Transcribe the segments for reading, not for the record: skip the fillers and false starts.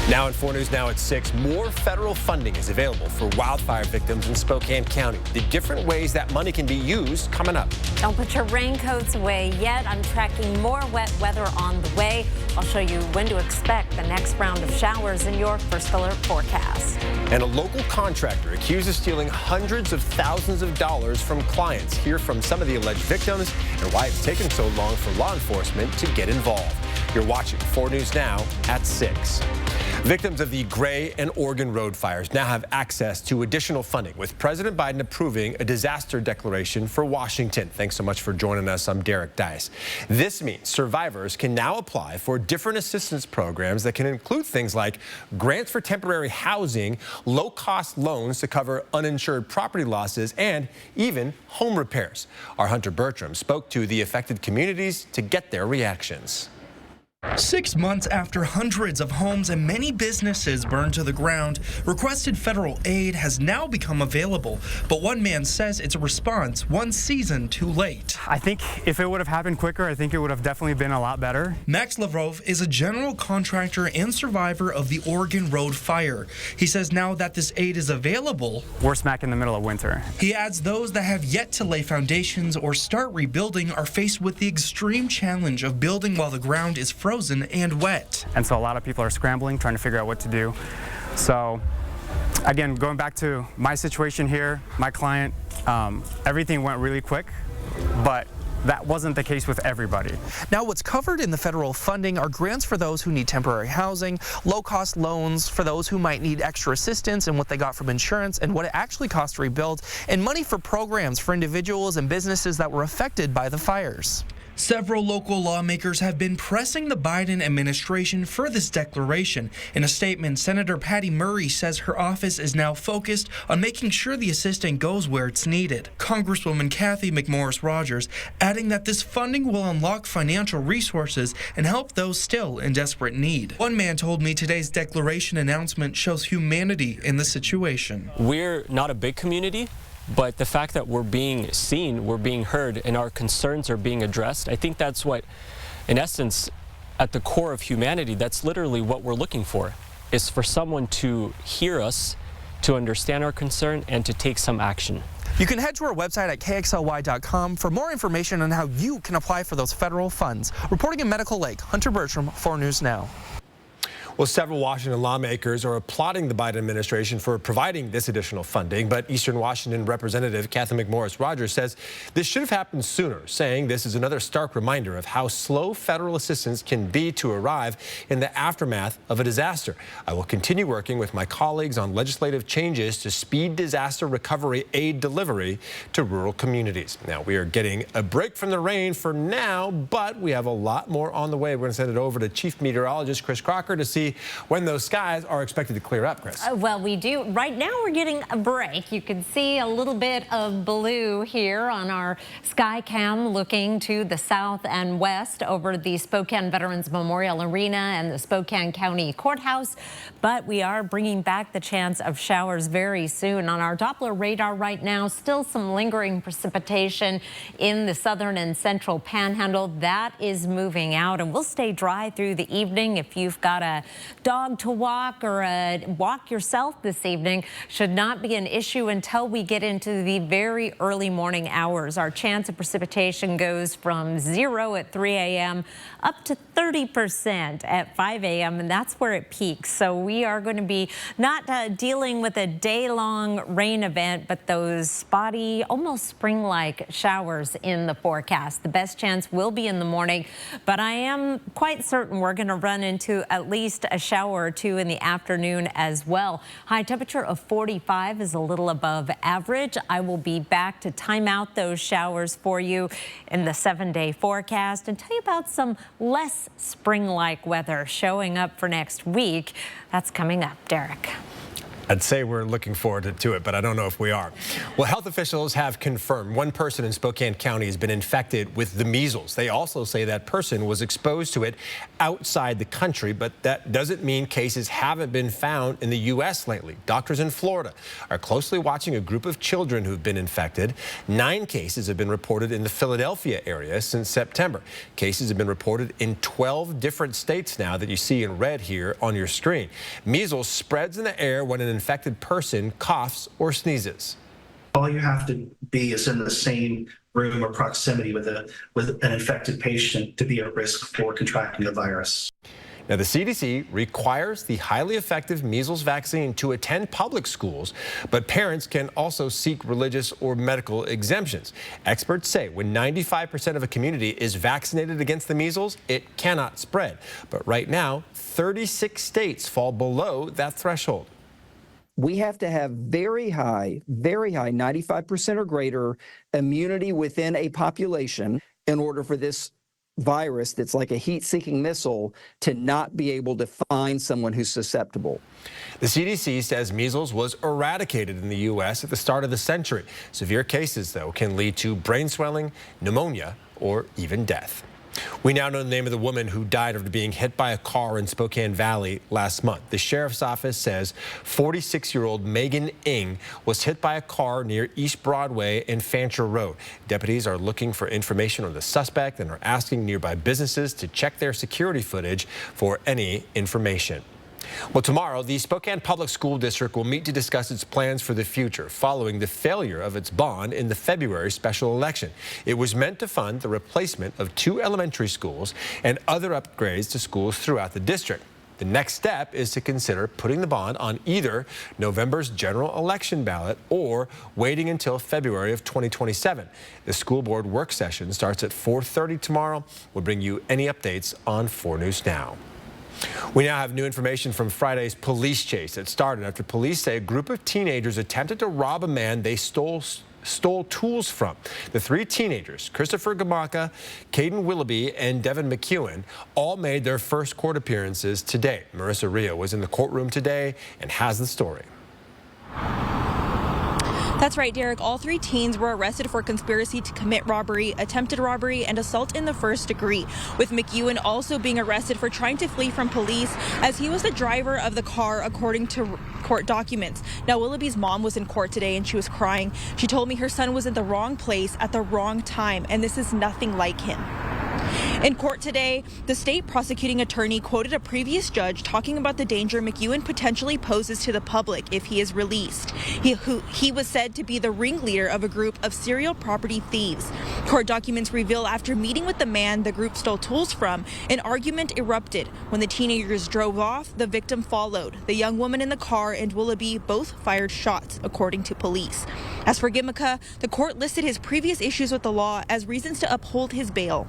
Now in 4 News Now at 6, more federal funding is available for wildfire victims in Spokane County. The different ways that money can be used coming up. Don't put your raincoats away yet. I'm tracking more wet weather on the way. I'll show you when to expect the next round of showers in your First Alert forecast. And a local contractor accused of stealing hundreds of thousands of dollars from clients. Hear from some of the alleged victims and why it's taken so long for law enforcement to get involved. You're watching 4 News Now at 6. Victims of the Gray and Oregon road fires now have access to additional funding, with President Biden approving a disaster declaration for Washington. Thanks so much for joining us. I'm Derek Dice. This means survivors can now apply for different assistance programs that can include things like grants for temporary housing, low-cost loans to cover uninsured property losses, and even home repairs. Our Hunter Bertram spoke to the affected communities to get their reactions. 6 months after hundreds of homes and many businesses burned to the ground, requested federal aid has now become available. But one man says it's a response one season too late. I think if it would have happened quicker, I think it would have definitely been a lot better. Max Lavrov is a general contractor and survivor of the Oregon road fire. He says now that this aid is available, we're smack in the middle of winter. He adds those that have yet to lay foundations or start rebuilding are faced with the extreme challenge of building while the ground is frozen and wet. And so a lot of people are scrambling, trying to figure out what to do. So again, going back to my situation here, my client, everything went really quick, but that wasn't the case with everybody. Now what's covered in the federal funding are grants for those who need temporary housing, low-cost loans for those who might need extra assistance and what they got from insurance and what it actually costs to rebuild, and money for programs for individuals and businesses that were affected by the fires. Several local lawmakers have been pressing the Biden administration for this declaration. In a statement, Senator Patty Murray says her office is now focused on making sure the assistance goes where it's needed. Congresswoman Kathy McMorris Rodgers adding that this funding will unlock financial resources and help those still in desperate need. One man told me today's declaration announcement shows humanity in the situation. We're not a big community, but the fact that we're being seen, we're being heard, and our concerns are being addressed, I think that's what, in essence, at the core of humanity, that's literally what we're looking for, is for someone to hear us, to understand our concern, and to take some action. You can head to our website at kxly.com for more information on how you can apply for those federal funds. Reporting in Medical Lake, Hunter Bertram, 4 News Now. Well, several Washington lawmakers are applauding the Biden administration for providing this additional funding, but Eastern Washington Representative Kathy McMorris Rodgers says this should have happened sooner, saying this is another stark reminder of how slow federal assistance can be to arrive in the aftermath of a disaster. I will continue working with my colleagues on legislative changes to speed disaster recovery aid delivery to rural communities. Now, we are getting a break from the rain for now, but we have a lot more on the way. We're going to send it over to Chief Meteorologist Chris Crocker to see when those skies are expected to clear up, Chris. Well, we do. Right now, we're getting a break. You can see a little bit of blue here on our sky cam looking to the south and west over the Spokane Veterans Memorial Arena and the Spokane County Courthouse. But we are bringing back the chance of showers very soon. On our Doppler radar right now, still some lingering precipitation in the southern and central panhandle. That is moving out, and we'll stay dry through the evening. If you've got a dog to walk or walk yourself this evening, should not be an issue until we get into the very early morning hours. Our chance of precipitation goes from 0 at 3 a.m. up to 30% at 5 a.m. and that's where it peaks. So we are going to be not dealing with a day-long rain event, but those spotty, almost spring-like showers in the forecast. The best chance will be in the morning, but I am quite certain we're going to run into at least a shower or two in the afternoon as well. High temperature of 45 is a little above average. I will be back to time out those showers for you in the 7-day forecast and tell you about some less spring-like weather showing up for next week. That's coming up. Derek. I'd say we're looking forward to it, but I don't know if we are. Well, health officials have confirmed one person in Spokane County has been infected with the measles. They also say that person was exposed to it outside the country, but that doesn't mean cases haven't been found in the U.S. lately. Doctors in Florida are closely watching a group of children who've been infected. 9 cases have been reported in the Philadelphia area since September. Cases have been reported in 12 different states now that you see in red here on your screen. Measles spreads in the air when an infected person coughs or sneezes. All you have to be is in the same room or proximity with an infected patient to be at risk for contracting the virus. Now, the CDC requires the highly effective measles vaccine to attend public schools, but parents can also seek religious or medical exemptions. Experts say when 95% of a community is vaccinated against the measles, it cannot spread. But right now, 36 states fall below that threshold. We have to have very high, 95% or greater immunity within a population in order for this virus that's like a heat-seeking missile to not be able to find someone who's susceptible. The CDC says measles was eradicated in the U.S. at the start of the century. Severe cases, though, can lead to brain swelling, pneumonia, or even death. We now know the name of the woman who died after being hit by a car in Spokane Valley last month. The sheriff's office says 46-year-old Megan Ng was hit by a car near East Broadway and Fancher Road. Deputies are looking for information on the suspect and are asking nearby businesses to check their security footage for any information. Well, tomorrow, the Spokane Public School District will meet to discuss its plans for the future following the failure of its bond in the February special election. It was meant to fund the replacement of 2 elementary schools and other upgrades to schools throughout the district. The next step is to consider putting the bond on either November's general election ballot or waiting until February of 2027. The school board work session starts at 4:30 tomorrow. We'll bring you any updates on 4 News Now. We now have new information from Friday's police chase. It started after police say a group of teenagers attempted to rob a man they stole tools from. The 3 teenagers, Christopher Gamaka, Caden Willoughby, and Devin McEwen, all made their first court appearances today. Marissa Rio was in the courtroom today and has the story. That's right, Derek. All 3 teens were arrested for conspiracy to commit robbery, attempted robbery, and assault in the first degree, with McEwen also being arrested for trying to flee from police as he was the driver of the car, according to court documents. Now, Willoughby's mom was in court today and she was crying. She told me her son was in the wrong place at the wrong time, and this is nothing like him. In court today, the state prosecuting attorney quoted a previous judge talking about the danger McEwen potentially poses to the public if he is released. He was said to be the ringleader of a group of serial property thieves. Court documents reveal after meeting with the man the group stole tools from, an argument erupted. When the teenagers drove off, the victim followed. The young woman in the car and Willoughby both fired shots, according to police. As for Gimika, the court listed his previous issues with the law as reasons to uphold his bail.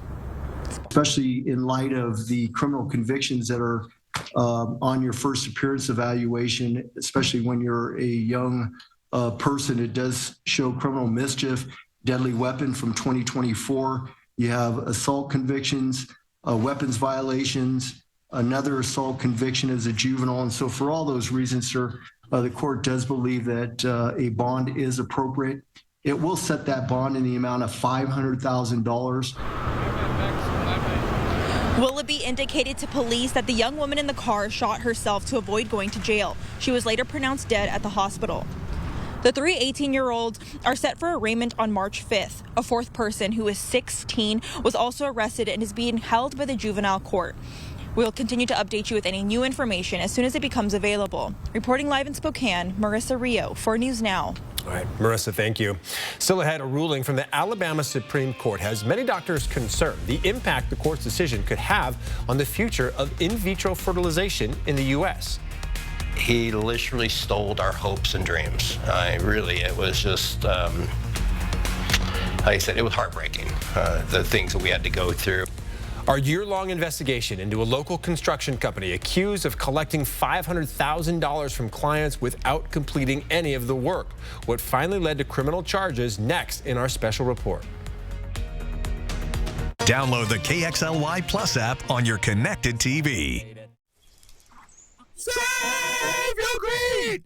Especially in light of the criminal convictions that are on your first appearance evaluation, especially when you're a young person, it does show criminal mischief, deadly weapon from 2024. You have assault convictions, weapons violations, another assault conviction as a juvenile. And so for all those reasons, sir, the court does believe that a bond is appropriate. It will set that bond in the amount of $500,000. Willoughby indicated to police that the young woman in the car shot herself to avoid going to jail. She was later pronounced dead at the hospital. The 3 18-year-olds are set for arraignment on March 5th. A 4th person, who is 16, was also arrested and is being held by the juvenile court. We'll continue to update you with any new information as soon as it becomes available. Reporting live in Spokane, Marissa Rio, 4 News Now. All right, Marissa, thank you. Still ahead, a ruling from the Alabama Supreme Court has many doctors concerned the impact the court's decision could have on the future of in vitro fertilization in the U.S. He literally stole our hopes and dreams. It was just, like I said, it was heartbreaking, the things that we had to go through. Our year-long investigation into a local construction company accused of collecting $500,000 from clients without completing any of the work. What finally led to criminal charges next in our special report. Download the KXLY Plus app on your connected TV. Save your greed!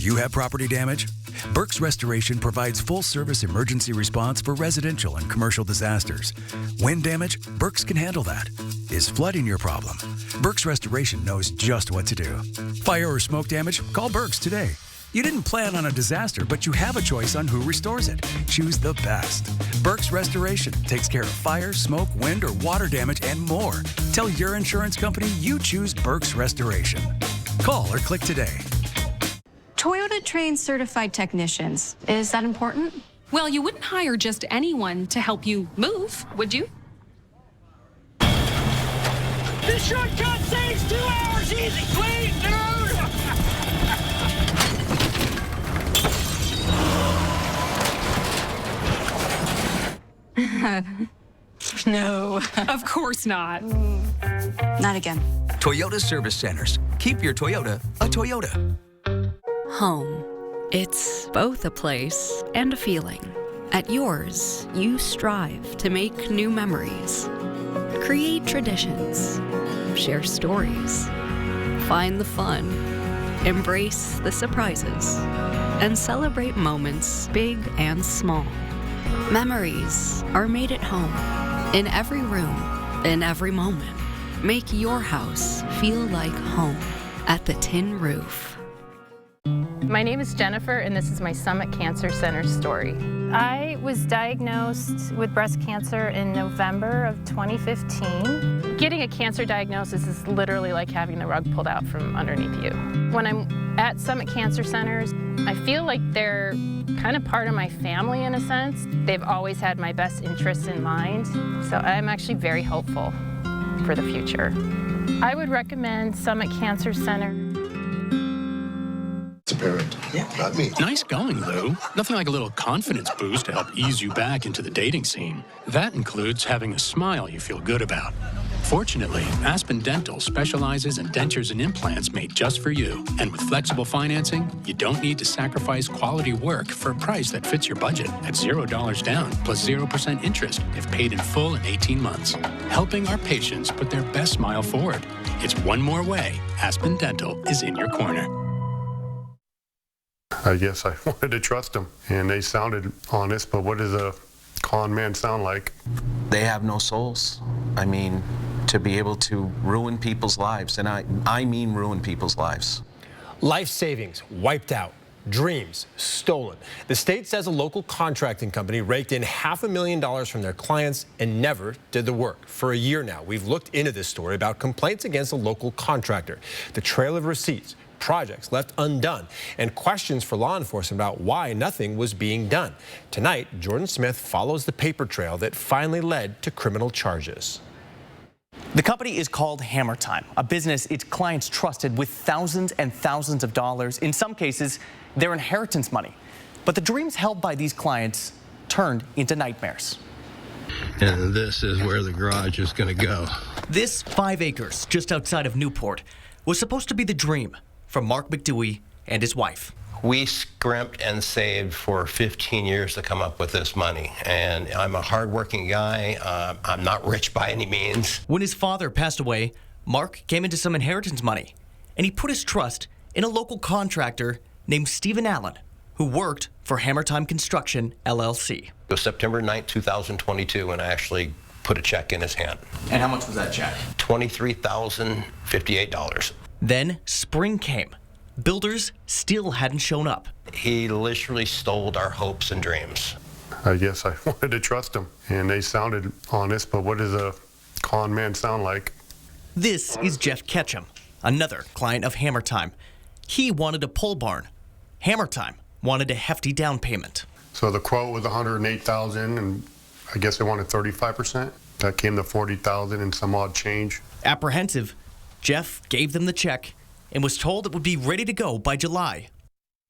you have property damage? Burke's Restoration provides full-service emergency response for residential and commercial disasters. Wind damage? Burke's can handle that. Is flooding your problem? Burke's Restoration knows just what to do. Fire or smoke damage? Call Burke's today. You didn't plan on a disaster, but you have a choice on who restores it. Choose the best. Burke's Restoration takes care of fire, smoke, wind, or water damage and more. Tell your insurance company you choose Burke's Restoration. Call or click today. Toyota trains certified technicians. Is that important? Well, you wouldn't hire just anyone to help you move, would you? This shortcut saves 2 hours easy. Sweet, dude! No, of course not. Not again. Toyota Service Centers. Keep your Toyota a Toyota. Home. It's both a place and a feeling. At yours, you strive to make new memories, create traditions, share stories, find the fun, embrace the surprises, and celebrate moments big and small. Memories are made at home, in every room, in every moment. Make your house feel like home at the Tin Roof. My name is Jennifer, and this is my Summit Cancer Center story. I was diagnosed with breast cancer in November of 2015. Getting a cancer diagnosis is literally like having the rug pulled out from underneath you. When I'm at Summit Cancer Centers, I feel like they're kind of part of my family in a sense. They've always had my best interests in mind, so I'm actually very hopeful for the future. I would recommend Summit Cancer Center. It's a parent. Yeah. Not me. Nice going, Lou. Nothing like a little confidence boost to help ease you back into the dating scene. That includes having a smile you feel good about. Fortunately, Aspen Dental specializes in dentures and implants made just for you. And with flexible financing, you don't need to sacrifice quality work for a price that fits your budget at $0 down plus 0% interest if paid in full in 18 months. Helping our patients put their best smile forward. It's one more way Aspen Dental is in your corner. I guess I wanted to trust them, and they sounded honest, but what does a con man sound like? They have no souls. I mean, to be able to ruin people's lives, and I mean ruin people's lives. Life savings wiped out. Dreams stolen. The state says a local contracting company raked in $500,000 from their clients and never did the work. For a year now, we've looked into this story about complaints against a local contractor, the trail of receipts, projects left undone, and questions for law enforcement about why nothing was being done. Tonight, Jordan Smith follows the paper trail that finally led to criminal charges. The company is called Hammer Time, a business its clients trusted with thousands and thousands of dollars, in some cases, their inheritance money. But the dreams held by these clients turned into nightmares. And this is where the garage is going to go. This 5 acres just outside of Newport was supposed to be the dream for Mark McDewey and his wife. We scrimped and saved for 15 years to come up with this money, and I'm a hardworking guy. I'm not rich by any means. When his father passed away, Mark came into some inheritance money, and he put his trust in a local contractor named Stephen Allen, who worked for Hammer Time Construction, LLC. It was September 9th, 2022, when I actually put a check in his hand. And how much was that check? $23,058. Then spring came. Builders still hadn't shown up. He literally stole our hopes and dreams. I guess I wanted to trust them, and they sounded honest, but what does a con man sound like? This is Jeff Ketchum, another client of Hammer Time. He wanted a pole barn. Hammer Time wanted a hefty down payment. So the quote was $108,000, and I guess they wanted 35%. That came to $40,000 and some odd change. Apprehensive, Jeff gave them the check and was told it would be ready to go by July.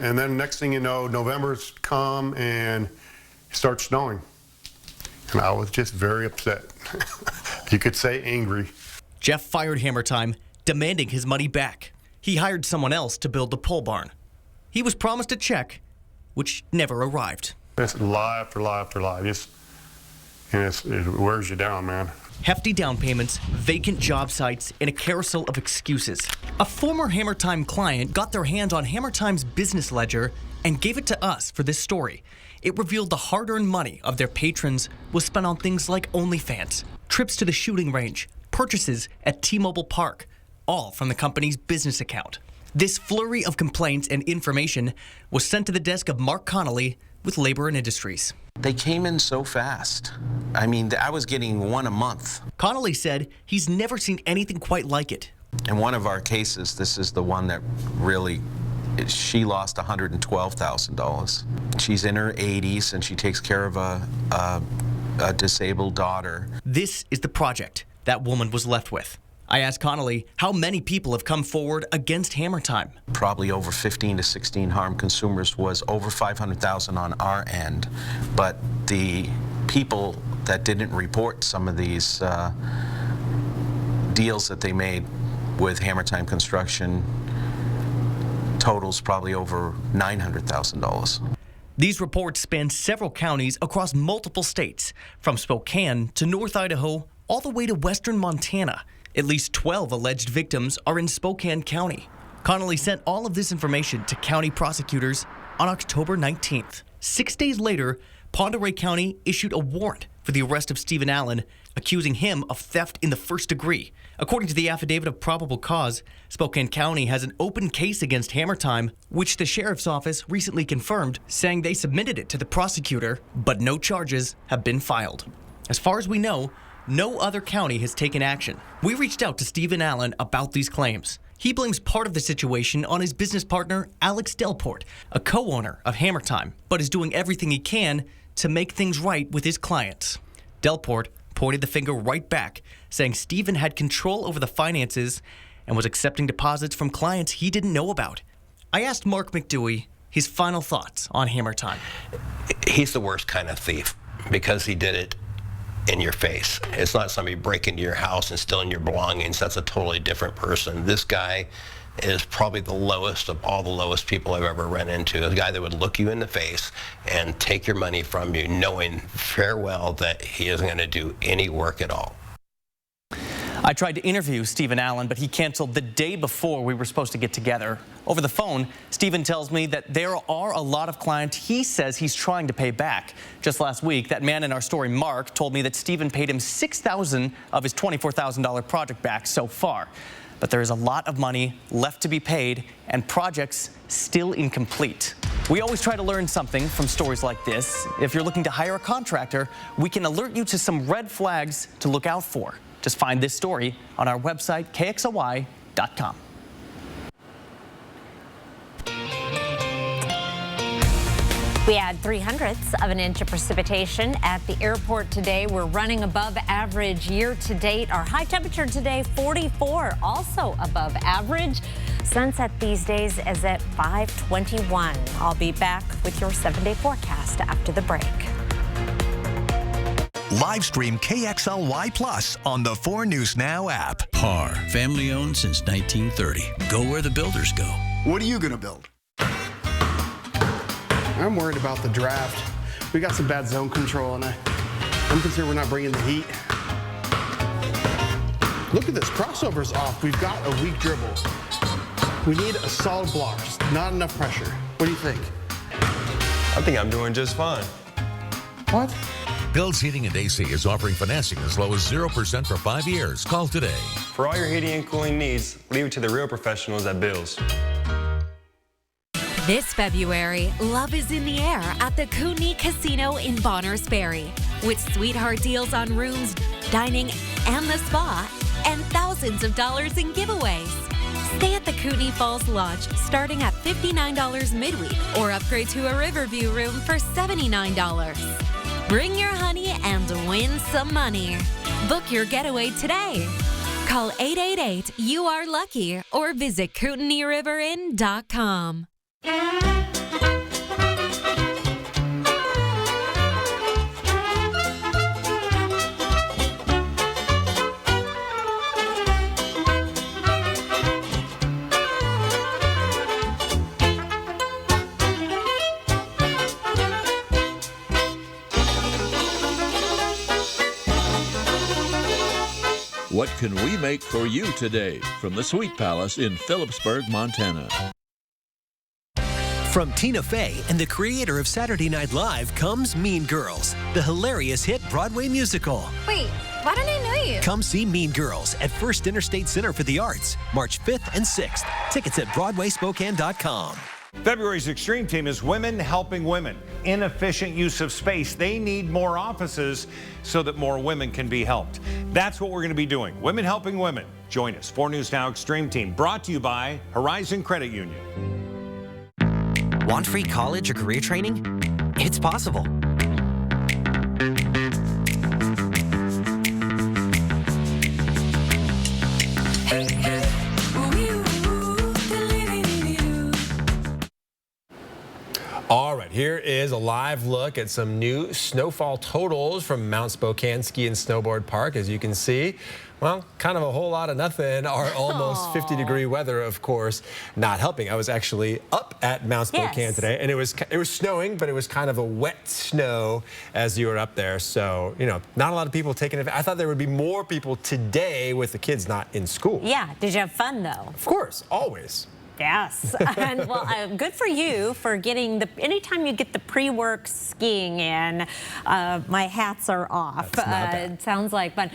And then next thing you know, November's come and it starts snowing. And I was just very upset. You could say angry. Jeff fired Hammer Time, demanding his money back. He hired someone else to build the pole barn. He was promised a check, which never arrived. It's lie after lie after lie. It wears you down, man. Hefty down payments, vacant job sites, and a carousel of excuses. A former Hammer Time client got their hands on Hammer Time's business ledger and gave it to us for this story. It revealed the hard-earned money of their patrons was spent on things like OnlyFans, trips to the shooting range, purchases at T-Mobile Park, all from the company's business account. This flurry of complaints and information was sent to the desk of Mark Connolly with Labor and Industries. They came in so fast. I mean, I was getting one a month. Connolly said he's never seen anything quite like it. In one of our cases, this is the one that really, she lost $112,000. She's in her 80s and she takes care of a disabled daughter. This is the project that woman was left with. I asked Connolly how many people have come forward against Hammer Time. Probably over 15 to 16 harmed consumers, was over 500,000 on our end. But the people that didn't report some of these deals that they made with Hammer Time Construction totals probably over $900,000. These reports span several counties across multiple states, from Spokane to North Idaho, all the way to western Montana. At least 12 alleged victims are in Spokane County. Connolly sent all of this information to county prosecutors on October 19th. 6 days later, Pend Oreille County issued a warrant for the arrest of Stephen Allen, accusing him of theft in the first degree. According to the affidavit of probable cause, Spokane County has an open case against Hammer Time, which the sheriff's office recently confirmed, saying they submitted it to the prosecutor, but no charges have been filed. As far as we know, no other county has taken action. We reached out to Stephen Allen about these claims. He blames part of the situation on his business partner, Alex Delport, a co-owner of Hammer Time, but is doing everything he can to make things right with his clients. Delport pointed the finger right back, saying Stephen had control over the finances and was accepting deposits from clients he didn't know about. I asked Mark McDewey his final thoughts on Hammer Time. He's the worst kind of thief because he did it in your face. It's not somebody breaking into your house and stealing your belongings. That's a totally different person. This guy is probably the lowest of all the lowest people I've ever run into. A guy that would look you in the face and take your money from you, knowing fair well that he isn't going to do any work at all. I tried to interview Stephen Allen, but he canceled the day before we were supposed to get together. Over the phone, Stephen tells me that there are a lot of clients he says he's trying to pay back. Just last week, that man in our story, Mark, told me that Stephen paid him $6,000 of his $24,000 project back so far. But there is a lot of money left to be paid and projects still incomplete. We always try to learn something from stories like this. If you're looking to hire a contractor, we can alert you to some red flags to look out for. Just find this story on our website, KXLY.com. We had 0.03 of an inch of precipitation at the airport today. We're running above average year to date. Our high temperature today, 44, also above average. Sunset these days is at 5:21. I'll be back with your 7-day forecast after the break. Live stream KXLY Plus on the 4 News Now app. PAR, family owned since 1930. Go where the builders go. What are you going to build? I'm worried about the draft. We got some bad zone control, and I'm concerned we're not bringing the heat. Look at this, crossover's off. We've got a weak dribble. We need a solid block, just not enough pressure. What do you think? I think I'm doing just fine. What? Bill's Heating and AC is offering financing as low as 0% for 5 years. Call today. For all your heating and cooling needs, leave it to the real professionals at Bill's. This February, love is in the air at the Kootenai Casino in Bonners Ferry. With sweetheart deals on rooms, dining, and the spa, and thousands of dollars in giveaways. Stay at the Kootenai Falls Lodge starting at $59 midweek or upgrade to a Riverview room for $79. Bring your honey and win some money. Book your getaway today. Call 888-YOU-ARE-LUCKY or visit KootenaiRiverInn.com. What can we make for you today? From the Sweet Palace in Phillipsburg, Montana. From Tina Fey and the creator of Saturday Night Live comes Mean Girls, the hilarious hit Broadway musical. Wait, why don't I know you? Come see Mean Girls at First Interstate Center for the Arts, March 5th and 6th. Tickets at BroadwaySpokane.com. February's Extreme Team is Women Helping Women. Inefficient use of space. They need more offices so that more women can be helped. That's what we're going to be doing. Women Helping Women. Join us. 4 News Now Extreme Team, brought to you by Horizon Credit Union. Want free college or career training? It's possible. All right, here is a live look at some new snowfall totals from Mount Spokane Ski and Snowboard Park. As you can see, well, kind of a whole lot of nothing. Our almost 50-degree weather, of course, not helping. I was actually up at Mount Spokane today, and it was snowing, but it was kind of a wet snow as you were up there. So, you know, not a lot of people taking it. I thought there would be more people today with the kids not in school. Yeah, did you have fun, though? Of course, always. Yes, and well, good for you for getting anytime you get the pre-work skiing in, my hats are off. It sounds like, but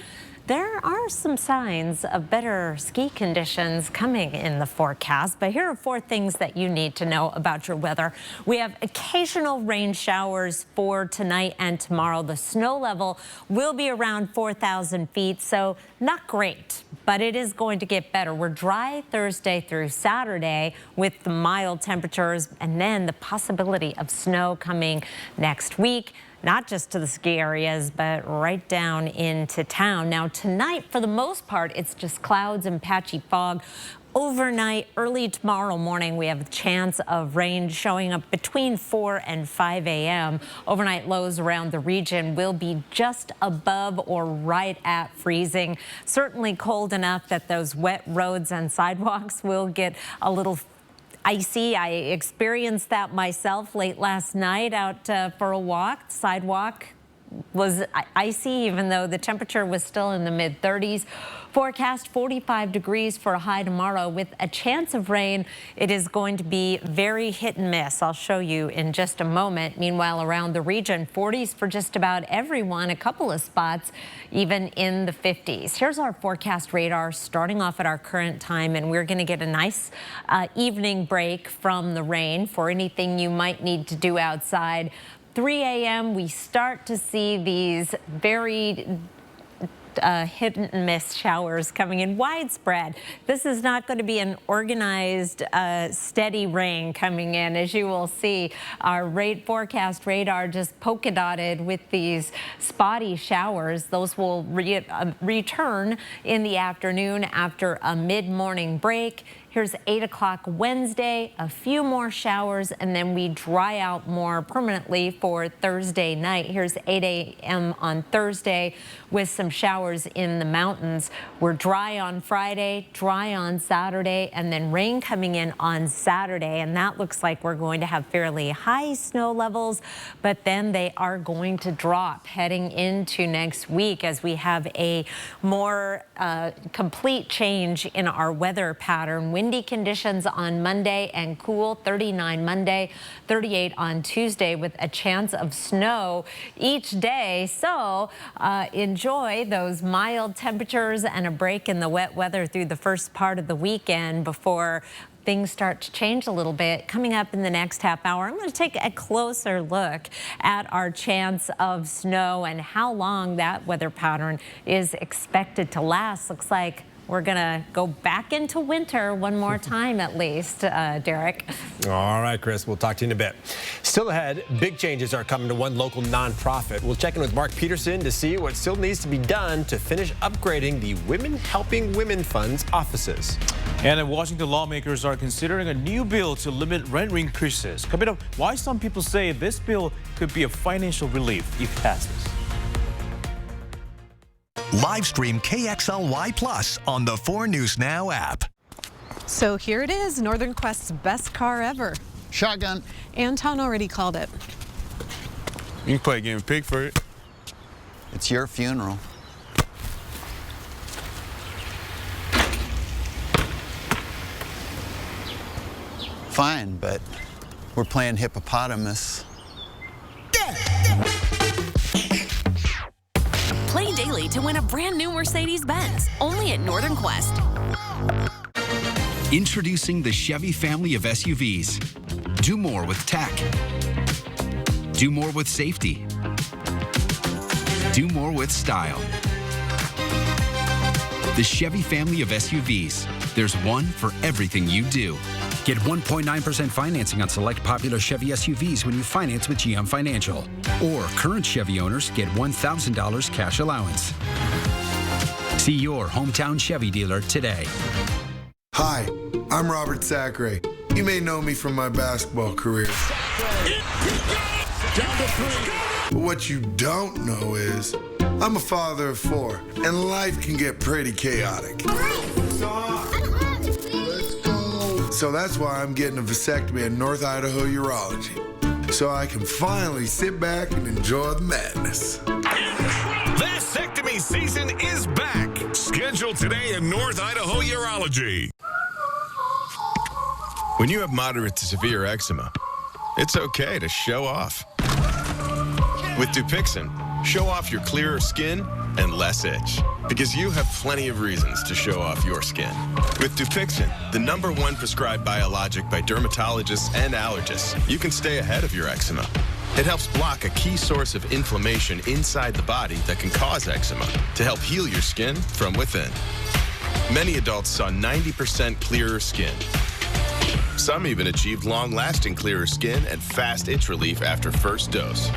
there are some signs of better ski conditions coming in the forecast, but here are 4 things that you need to know about your weather. We have occasional rain showers for tonight and tomorrow. The snow level will be around 4,000 feet, so not great, but it is going to get better. We're dry Thursday through Saturday with the mild temperatures, and then the possibility of snow coming next week. Not just to the ski areas, but right down into town. Now, tonight, for the most part, it's just clouds and patchy fog. Overnight, early tomorrow morning, we have a chance of rain showing up between 4 and 5 a.m. Overnight lows around the region will be just above or right at freezing. Certainly cold enough that those wet roads and sidewalks will get a little icy. I experienced that myself late last night out for a walk. Sidewalk was icy, even though the temperature was still in the mid-30s. Forecast 45 degrees for a high tomorrow with a chance of rain. It is going to be very hit and miss. I'll show you in just a moment. Meanwhile, around the region, 40s for just about everyone, a couple of spots even in the 50s. Here's our forecast radar starting off at our current time, and we're going to get a nice evening break from the rain for anything you might need to do outside. 3 a.m. we start to see these very hit and miss showers coming in widespread. This is not going to be an organized, steady rain coming in. As you will see, our forecast radar just polka dotted with these spotty showers. Those will return in the afternoon after a mid-morning break. Here's 8 o'clock Wednesday, a few more showers, and then we dry out more permanently for Thursday night. Here's 8 a.m. on Thursday with some showers in the mountains. We're dry on Friday, dry on Saturday, and then rain coming in on Saturday. And that looks like we're going to have fairly high snow levels, but then they are going to drop heading into next week as we have a more complete change in our weather pattern. Windy conditions on Monday and cool, 39 Monday, 38 on Tuesday with a chance of snow each day. So enjoy those mild temperatures and a break in the wet weather through the first part of the weekend before things start to change a little bit. Coming up in the next half hour, I'm going to take a closer look at our chance of snow and how long that weather pattern is expected to last. Looks like we're going to go back into winter one more time at least, Derek. All right, Chris, we'll talk to you in a bit. Still ahead, big changes are coming to one local nonprofit. We'll check in with Mark Peterson to see what still needs to be done to finish upgrading the Women Helping Women Fund's offices. And in Washington, lawmakers are considering a new bill to limit rent increases. Coming up, why some people say this bill could be a financial relief if it passes. Live stream KXLY Plus on the 4 News Now app. So here it is, Northern Quest's best car ever. Shotgun. Anton already called it. You can play a game of pig for it. It's your funeral. fine, but we're playing hippopotamus. Play daily to win a brand new Mercedes-Benz, only at Northern Quest. Introducing the Chevy family of SUVs. Do more with tech. Do more with safety. Do more with style. The Chevy family of SUVs. There's one for everything you do. Get 1.9% financing on select popular Chevy SUVs when you finance with GM Financial. Or current Chevy owners get $1,000 cash allowance. See your hometown Chevy dealer today. Hi, I'm Robert Sacre. You may know me from my basketball career. But what you don't know is I'm a father of 4, and life can get pretty chaotic. So that's why I'm getting a vasectomy at North Idaho Urology, so I can finally sit back and enjoy the madness. Vasectomy season is back. Scheduled today in North Idaho Urology. When you have moderate to severe eczema, it's okay to show off. With Dupixent, show off your clearer skin and less itch, because you have plenty of reasons to show off your skin. With Dupixent, the #1 prescribed biologic by dermatologists and allergists, you can stay ahead of your eczema. It helps block a key source of inflammation inside the body that can cause eczema to help heal your skin from within. Many adults saw 90% clearer skin. Some even achieved long-lasting clearer skin and fast itch relief after first dose.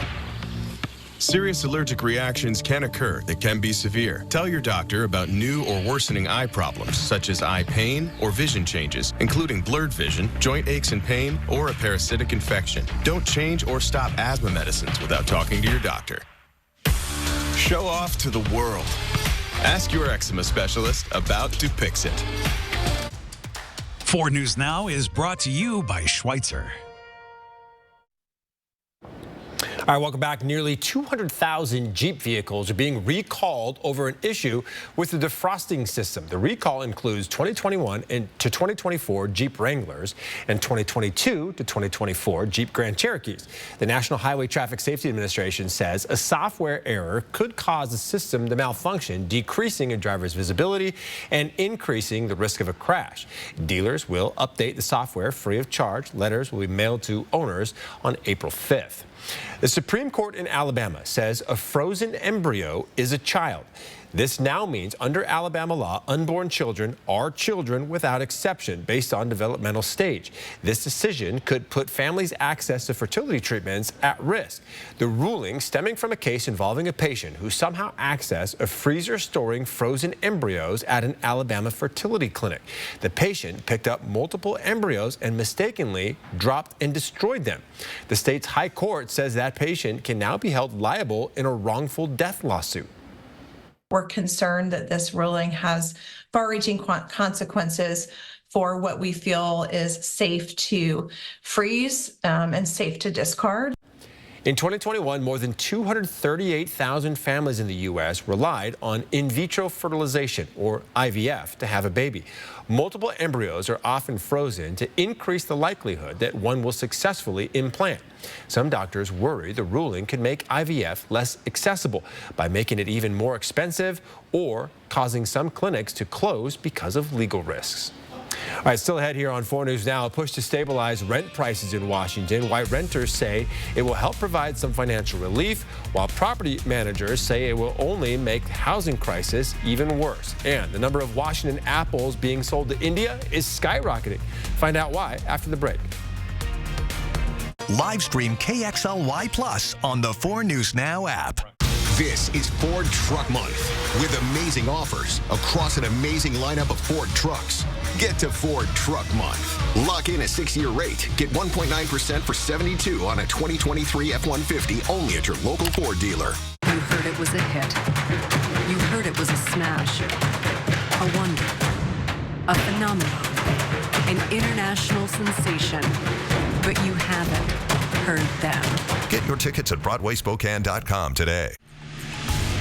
Serious allergic reactions can occur that can be severe. Tell your doctor about new or worsening eye problems, such as eye pain or vision changes, including blurred vision, joint aches and pain, or a parasitic infection. Don't change or stop asthma medicines without talking to your doctor. Show off to the world. Ask your eczema specialist about Dupixent. 4 News Now is brought to you by Schweitzer. All right, welcome back. Nearly 200,000 Jeep vehicles are being recalled over an issue with the defrosting system. The recall includes 2021 to 2024 Jeep Wranglers and 2022 to 2024 Jeep Grand Cherokees. The National Highway Traffic Safety Administration says a software error could cause the system to malfunction, decreasing a driver's visibility and increasing the risk of a crash. Dealers will update the software free of charge. Letters will be mailed to owners on April 5th. The Supreme Court in Alabama says a frozen embryo is a child. This now means under Alabama law, unborn children are children without exception based on developmental stage. This decision could put families' access to fertility treatments at risk. The ruling stemming from a case involving a patient who somehow accessed a freezer storing frozen embryos at an Alabama fertility clinic. The patient picked up multiple embryos and mistakenly dropped and destroyed them. The state's high court says that patient can now be held liable in a wrongful death lawsuit. We're concerned that this ruling has far-reaching consequences for what we feel is safe to freeze and safe to discard. In 2021, more than 238,000 families in the U.S. relied on in vitro fertilization, or IVF, to have a baby. Multiple embryos are often frozen to increase the likelihood that one will successfully implant. Some doctors worry the ruling could make IVF less accessible by making it even more expensive or causing some clinics to close because of legal risks. All right, still ahead here on 4 News Now, a push to stabilize rent prices in Washington, why renters say it will help provide some financial relief, while property managers say it will only make the housing crisis even worse. And the number of Washington apples being sold to India is skyrocketing. Find out why after the break. Live stream KXLY Plus on the 4 News Now app. This is Ford Truck Month with amazing offers across an amazing lineup of Ford trucks. Get to Ford Truck Month. Lock in a 6-year rate. Get 1.9% for 72 on a 2023 F-150 only at your local Ford dealer. You heard it was a hit. You heard it was a smash. A wonder. A phenomenon. An international sensation. But you haven't heard them. Get your tickets at BroadwaySpokane.com today.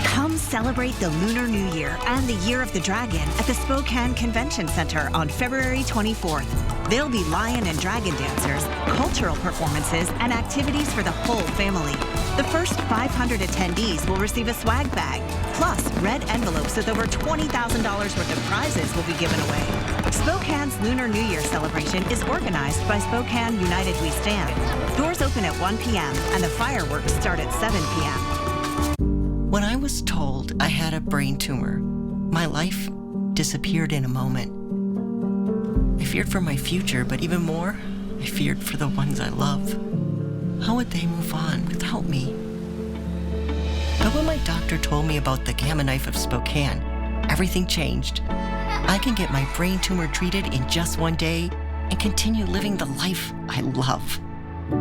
Come celebrate the Lunar New Year and the Year of the Dragon at the Spokane Convention Center on February 24th. There'll be lion and dragon dancers, cultural performances, and activities for the whole family. The first 500 attendees will receive a swag bag. Plus, red envelopes with over $20,000 worth of prizes will be given away. Spokane's Lunar New Year celebration is organized by Spokane United We Stand. Doors open at 1 p.m. and the fireworks start at 7 p.m. When I was told I had a brain tumor, my life disappeared in a moment. I feared for my future, but even more, I feared for the ones I love. How would they move on without me? But when my doctor told me about the Gamma Knife of Spokane, everything changed. I can get my brain tumor treated in just 1 day and continue living the life I love.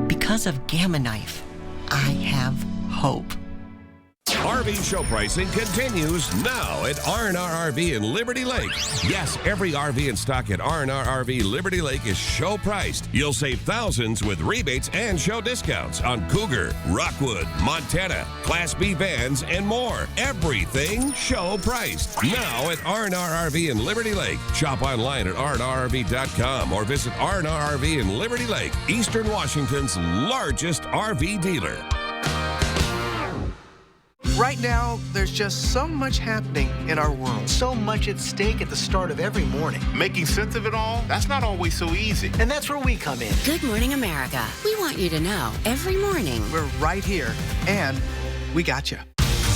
Because of Gamma Knife, I have hope. RV show pricing continues now at R&R RV in Liberty Lake. Yes, every RV in stock at R&R RV Liberty Lake is show priced. You'll save thousands with rebates and show discounts on Cougar, Rockwood, Montana, Class B vans, and more. Everything show priced. Now at R&R RV in Liberty Lake. Shop online at rnrrv.com or visit R&R RV in Liberty Lake, Eastern Washington's largest RV dealer. Right now, there's just so much happening in our world. So much at stake at the start of every morning. Making sense of it all, that's not always so easy. And that's where we come in. Good morning, America. We want you to know every morning. We're right here, and we got you.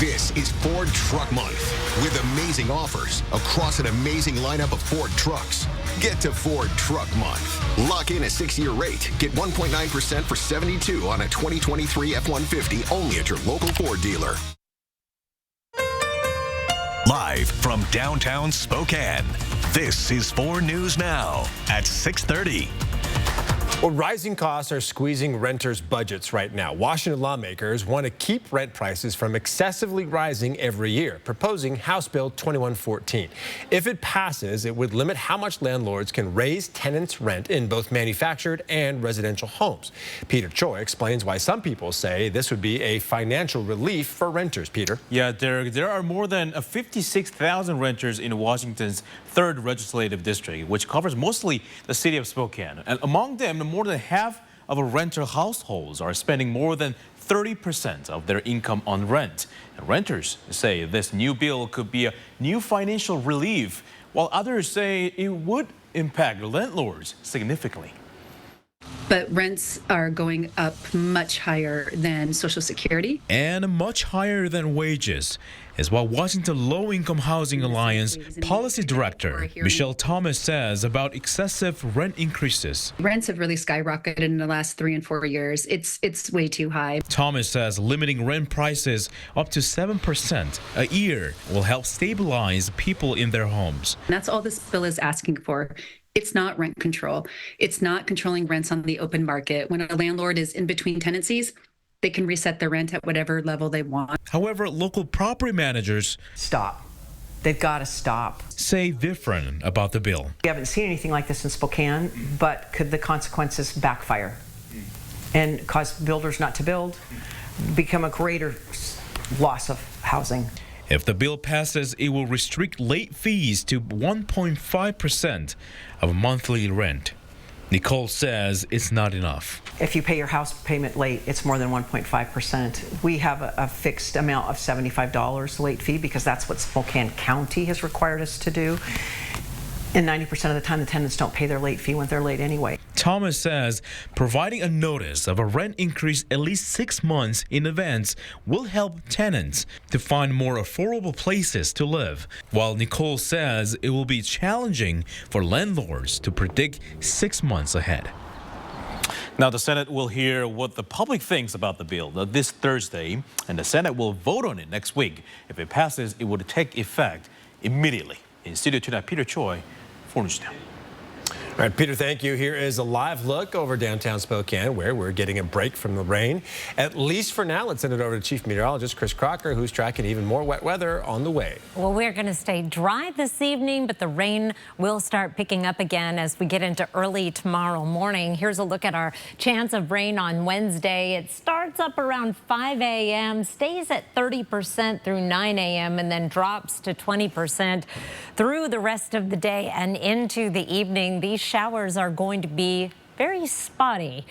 This is Ford Truck Month with amazing offers across an amazing lineup of Ford trucks. Get to Ford Truck Month. Lock in a 6-year rate. Get 1.9% for 72 on a 2023 F-150 only at your local Ford dealer. Live from downtown Spokane, this is 4 News Now at 6:30. Well, rising costs are squeezing renters' budgets right now. Washington lawmakers want to keep rent prices from excessively rising every year, proposing House Bill 2114. If it passes, it would limit how much landlords can raise tenants' rent in both manufactured and residential homes. Peter Choi explains why some people say this would be a financial relief for renters. Peter? Yeah, Derek, there are more than 56,000 renters in Washington's 3rd legislative district, which covers mostly the city of Spokane. And among them, more than half of renter households are spending more than 30% of their income on rent. And renters say this new bill could be a new financial relief, while others say it would impact landlords significantly. But rents are going up much higher than Social Security. And much higher than wages, is what Washington Low-Income Housing Alliance Policy Director Michelle Thomas says about excessive rent increases. Rents have really skyrocketed in the last 3 and 4 years. It's way too high. Thomas says limiting rent prices up to 7% a year will help stabilize people in their homes. And that's all this bill is asking for. It's not rent control. It's not controlling rents on the open market. When a landlord is in between tenancies, they can reset their rent at whatever level they want. However, local property managers stop. They've got to stop. Say different about the bill. We haven't seen anything like this in Spokane, but could the consequences backfire and cause builders not to build, become a greater loss of housing? If the bill passes, it will restrict late fees to 1.5% of monthly rent. Nicole says it's not enough. If you pay your house payment late, it's more than 1.5%. We have a fixed amount of $75 late fee because that's what Spokane County has required us to do. And 90% of the time, the tenants don't pay their late fee when they're late anyway. Thomas says providing a notice of a rent increase at least 6 months in advance will help tenants to find more affordable places to live, while Nicole says it will be challenging for landlords to predict 6 months ahead. Now, the Senate will hear what the public thinks about the bill this Thursday, and the Senate will vote on it next week. If it passes, it would take effect immediately. In studio tonight, Peter Choi, 4 News Now. All right, Peter, thank you. Here is a live look over downtown Spokane, where we're getting a break from the rain. At least for now, let's send it over to Chief Meteorologist Chris Crocker, who's tracking even more wet weather on the way. Well, we're going to stay dry this evening, but the rain will start picking up again as we get into early tomorrow morning. Here's a look at our chance of rain on Wednesday. It starts up around 5 a.m., stays at 30% through 9 a.m., and then drops to 20% through the rest of the day and into the evening. These showers are going to be very spotty.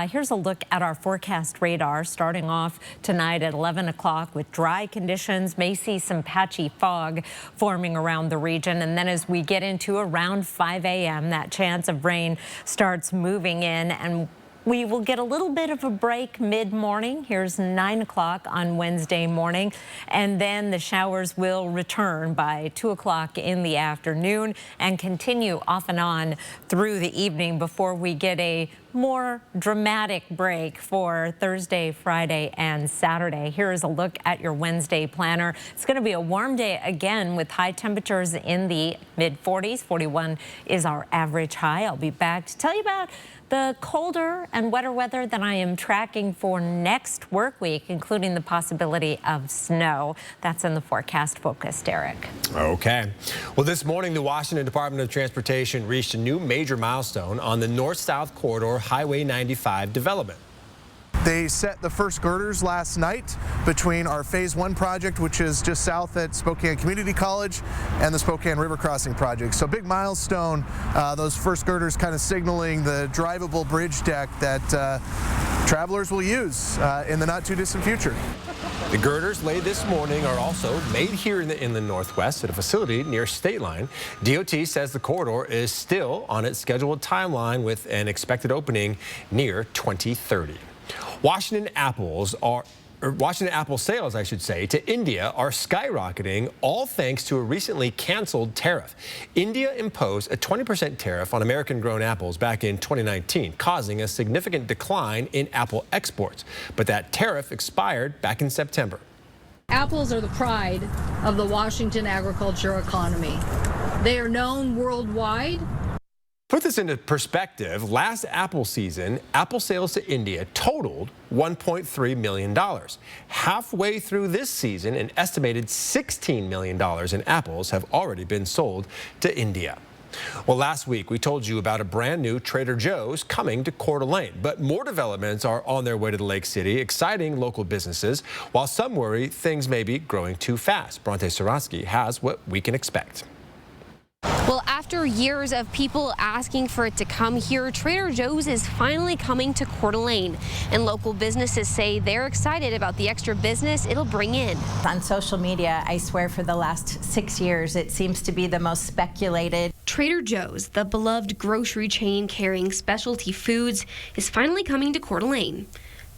Here's a look at our forecast radar starting off tonight at 11 o'clock with dry conditions. May see some patchy fog forming around the region. And then as we get into around 5 a.m., that chance of rain starts moving in, and we will get a little bit of a break mid-morning. Here's 9 o'clock on Wednesday morning. And then the showers will return by 2 o'clock in the afternoon and continue off and on through the evening before we get a more dramatic break for Thursday, Friday, and Saturday. Here is a look at your Wednesday planner. It's going to be a warm day again with high temperatures in the mid-40s. 41 is our average high. I'll be back to tell you about the colder and wetter weather that I am tracking for next work week, including the possibility of snow. That's in the forecast focus, Derek. Okay. Well, this morning, the Washington Department of Transportation reached a new major milestone on the north-south corridor Highway 95 development. They set the first girders last night between our Phase 1 project, which is just south at Spokane Community College, and the Spokane River Crossing project. So big milestone, those first girders kind of signaling the drivable bridge deck that travelers will use in the not too distant future. The girders laid this morning are also made here in the Northwest at a facility near State Line. DOT says the corridor is still on its scheduled timeline with an expected opening near 2030. Washington apple sales, I should say, to India are skyrocketing, all thanks to a recently canceled tariff. India imposed a 20% tariff on American-grown apples back in 2019, causing a significant decline in apple exports. But that tariff expired back in September. Apples are the pride of the Washington agriculture economy. They are known worldwide. Put this into perspective, last apple season, apple sales to India totaled $1.3 million. Halfway through this season, an estimated $16 million in apples have already been sold to India. Well, last week we told you about a brand new Trader Joe's coming to Coeur d'Alene, but more developments are on their way to the Lake City, exciting local businesses, while some worry things may be growing too fast. Bronte Sorotsky has what we can expect. Well, after years of people asking for it to come here, Trader Joe's is finally coming to Coeur d'Alene. And local businesses say they're excited about the extra business it'll bring in. On social media, I swear for the last 6 years, it seems to be the most speculated. Trader Joe's, the beloved grocery chain carrying specialty foods, is finally coming to Coeur d'Alene.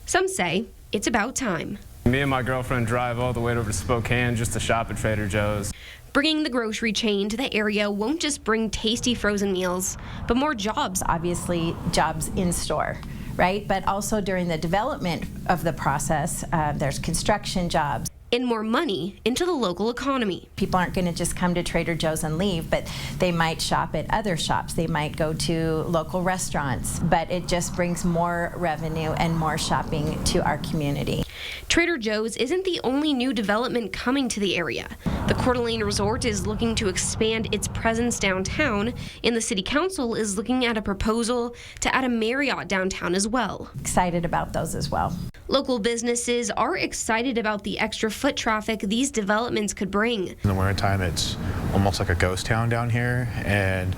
Some say it's about time. Me and my girlfriend drive all the way over to Spokane just to shop at Trader Joe's. Bringing the grocery chain to the area won't just bring tasty frozen meals, but more jobs. Obviously, jobs in store, right? But also during the development of the process, there's construction jobs. And more money into the local economy. People aren't going to just come to Trader Joe's and leave, but they might shop at other shops. They might go to local restaurants, but it just brings more revenue and more shopping to our community. Trader Joe's isn't the only new development coming to the area. The Coeur d'Alene Resort is looking to expand its presence downtown, and the City Council is looking at a proposal to add a Marriott downtown as well. Excited about those as well. Local businesses are excited about the extra foot traffic these developments could bring. In the wintertime, it's almost like a ghost town down here, and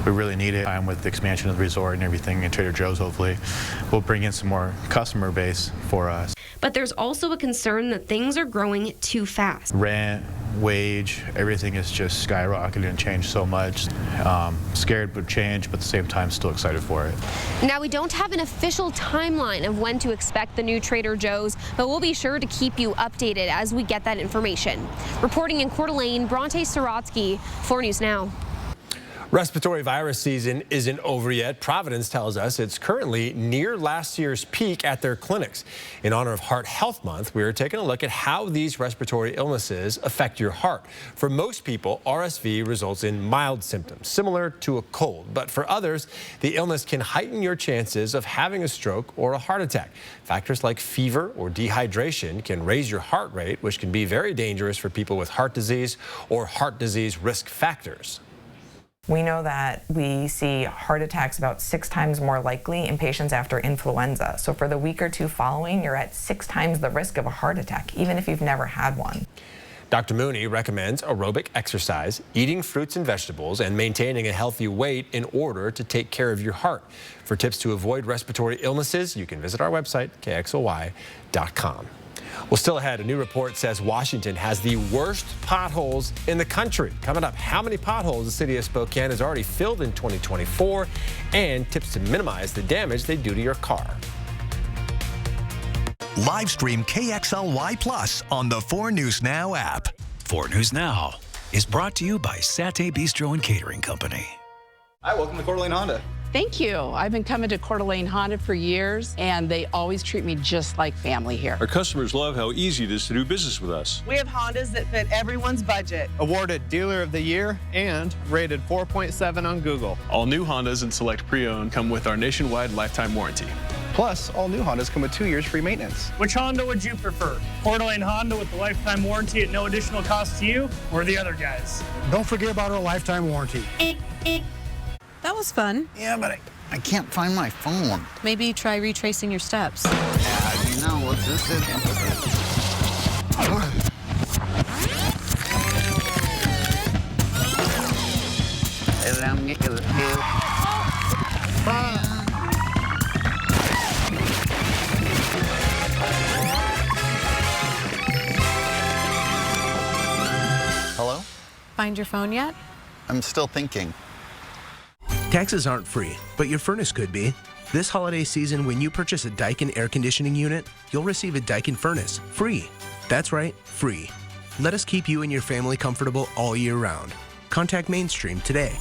we really need it. With the expansion of the resort and everything, and Trader Joe's hopefully will bring in some more customer base for us. But there's also a concern that things are growing too fast. Rent, wage, everything is just skyrocketed and changed so much. Scared with change, but at the same time still excited for it. Now, we don't have an official timeline of when to expect the new Trader Joe's, but we'll be sure to keep you updated as we get that information. Reporting in Coeur d'Alene, Bronte Sorotsky, 4 News Now. Respiratory virus season isn't over yet. Providence tells us it's currently near last year's peak at their clinics. In honor of Heart Health Month, we're taking a look at how these respiratory illnesses affect your heart. For most people, RSV results in mild symptoms, similar to a cold. But for others, the illness can heighten your chances of having a stroke or a heart attack. Factors like fever or dehydration can raise your heart rate, which can be very dangerous for people with heart disease or heart disease risk factors. We know that we see heart attacks about 6 times more likely in patients after influenza. So for the week or two following, you're at 6 times the risk of a heart attack, even if you've never had one. Dr. Mooney recommends aerobic exercise, eating fruits and vegetables, and maintaining a healthy weight in order to take care of your heart. For tips to avoid respiratory illnesses, you can visit our website, KXLY.com. Well, still ahead, a new report says Washington has the worst potholes in the country. Coming up, how many potholes the city of Spokane has already filled in 2024, and tips to minimize the damage they do to your car. Live stream KXLY Plus on the 4 News Now app. 4 News Now is brought to you by Satay Bistro and Catering Company. Hi, welcome to Coeur d'Alene Honda. Thank you. I've been coming to Coeur d'Alene Honda for years, and they always treat me just like family here. Our customers love how easy it is to do business with us. We have Hondas that fit everyone's budget. Awarded Dealer of the Year and rated 4.7 on Google. All new Hondas and select pre-owned come with our nationwide lifetime warranty. Plus, all new Hondas come with 2 years free maintenance. Which Honda would you prefer? Coeur d'Alene Honda with the lifetime warranty at no additional cost to you, or the other guys? Don't forget about our lifetime warranty. That was fun. Yeah, but I can't find my phone. Maybe try retracing your steps. No, what's this? Hello? Find your phone yet? I'm still thinking. Taxes aren't free, but your furnace could be. This holiday season, when you purchase a Daikin air conditioning unit, you'll receive a Daikin furnace free. That's right, free. Let us keep you and your family comfortable all year round. Contact Mainstream today.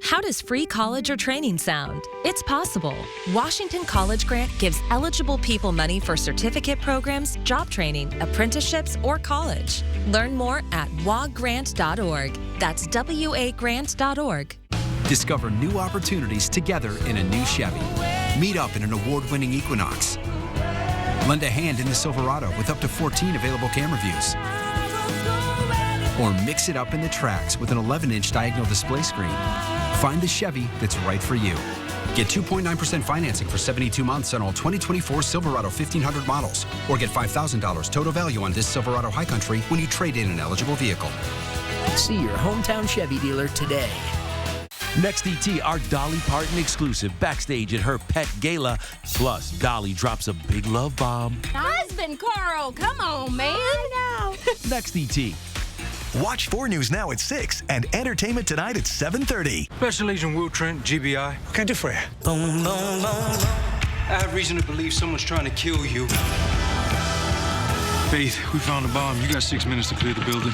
How does free college or training sound? It's possible. Washington College Grant gives eligible people money for certificate programs, job training, apprenticeships, or college. Learn more at wagrant.org. That's wagrant.org. Discover new opportunities together in a new Chevy. Meet up in an award-winning Equinox. Lend a hand in the Silverado with up to 14 available camera views. Or mix it up in the tracks with an 11-inch diagonal display screen. Find the Chevy that's right for you. Get 2.9% financing for 72 months on all 2024 Silverado 1500 models. Or get $5,000 total value on this Silverado High Country when you trade in an eligible vehicle. See your hometown Chevy dealer today. Next ET, our Dolly Parton exclusive backstage at her pet gala. Plus, Dolly drops a big love bomb. Husband Carl, come on, man. I know. Next ET. Watch 4 News Now at 6 and Entertainment Tonight at 7:30. Special Agent Will Trent, GBI. What can I do for you? I have reason to believe someone's trying to kill you. Faith, we found a bomb. You got 6 minutes to clear the building.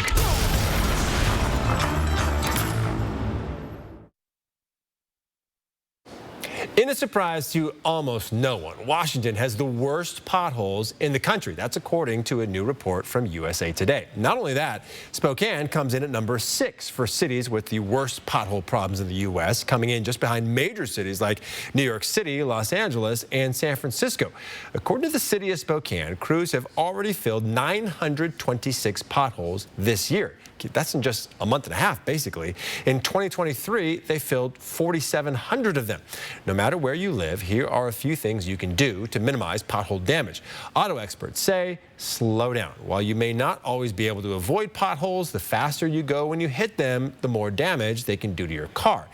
In a surprise to almost no one, Washington has the worst potholes in the country. That's according to a new report from USA Today. Not only that, Spokane comes in at number 6 for cities with the worst pothole problems in the U.S., coming in just behind major cities like New York City, Los Angeles, and San Francisco. According to the city of Spokane, crews have already filled 926 potholes this year. That's in just a month and a half, basically. In 2023, they filled 4,700 of them. No matter where you live, here are a few things you can do to minimize pothole damage. Auto experts say, slow down. While you may not always be able to avoid potholes, the faster you go when you hit them, the more damage they can do to your car.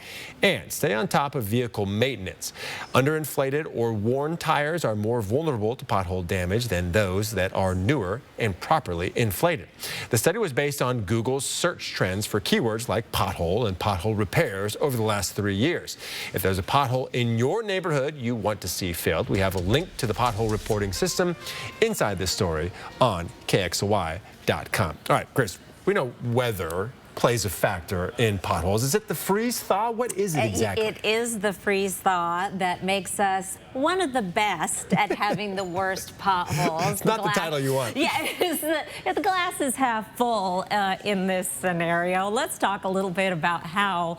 And stay on top of vehicle maintenance. Underinflated or worn tires are more vulnerable to pothole damage than those that are newer and properly inflated. The study was based on Google's search trends for keywords like pothole and pothole repairs over the last 3 years. If there's a pothole in your neighborhood you want to see filled, we have a link to the pothole reporting system inside this story on KXLY.com. All right, Chris, we know weather plays a factor in potholes? Is it the freeze-thaw? What is it exactly? It is the freeze-thaw that makes us one of the best at having the worst potholes. It's not the title you want. Yeah, the glass is half full in this scenario. Let's talk a little bit about how